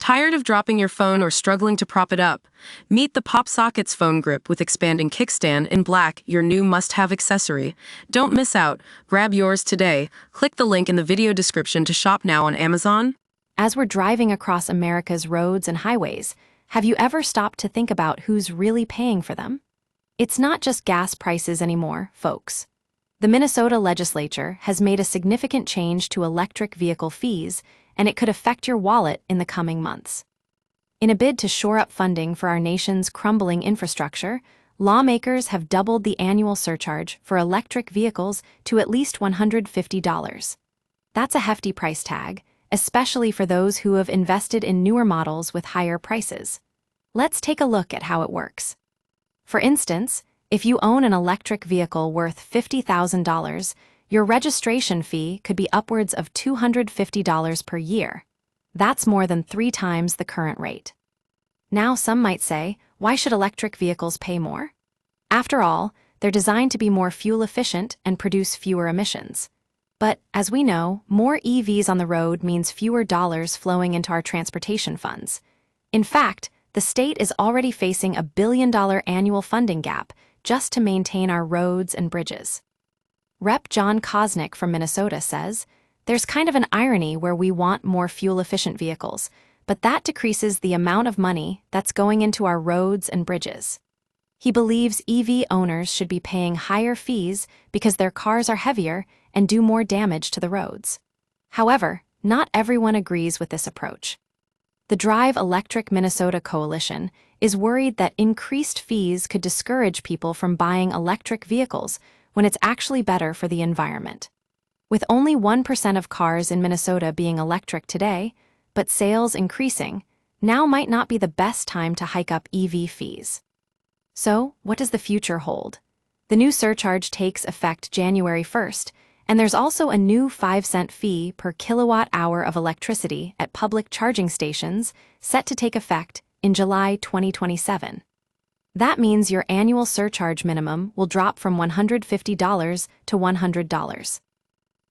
Tired of dropping your phone or struggling to prop it up? Meet the Pop Sockets phone grip with expanding kickstand in black, your new must-have accessory. Don't miss out. Grab yours today. Click the link in the video description to shop now on Amazon. As we're driving across America's roads and highways, have you ever stopped to think about who's really paying for them? It's not just gas prices anymore, folks. The Minnesota legislature has made a significant change to electric vehicle fees, and it could affect your wallet in the coming months. In a bid to shore up funding for our nation's crumbling infrastructure, lawmakers have doubled the annual surcharge for electric vehicles to at least $150. That's a hefty price tag, especially for those who have invested in newer models with higher prices. Let's take a look at how it works. For instance, if you own an electric vehicle worth $50,000, your registration fee could be upwards of $250 per year. That's more than 3 times the current rate. Now some might say, why should electric vehicles pay more? After all, they're designed to be more fuel efficient and produce fewer emissions. But, as we know, more EVs on the road means fewer dollars flowing into our transportation funds. In fact, the state is already facing a $1 billion annual funding gap just to maintain our roads and bridges. Rep. John Kosnick from Minnesota says, "There's kind of an irony where we want more fuel-efficient vehicles, but that decreases the amount of money that's going into our roads and bridges." He believes EV owners should be paying higher fees because their cars are heavier and do more damage to the roads. However, not everyone agrees with this approach. The Drive Electric Minnesota Coalition is worried that increased fees could discourage people from buying electric vehicles when it's actually better for the environment. With only 1% of cars in Minnesota being electric today, but sales increasing, now might not be the best time to hike up EV fees. So, what does the future hold? The new surcharge takes effect January 1st, and there's also a new 5-cent fee per kilowatt-hour of electricity at public charging stations set to take effect in July 2027. That means your annual surcharge minimum will drop from $150 to $100.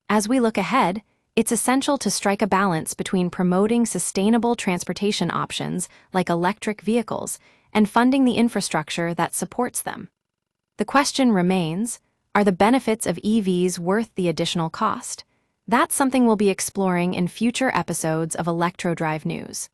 As we look ahead, it's essential to strike a balance between promoting sustainable transportation options like electric vehicles and funding the infrastructure that supports them. The question remains, are the benefits of EVs worth the additional cost? That's something we'll be exploring in future episodes of Electro Drive News.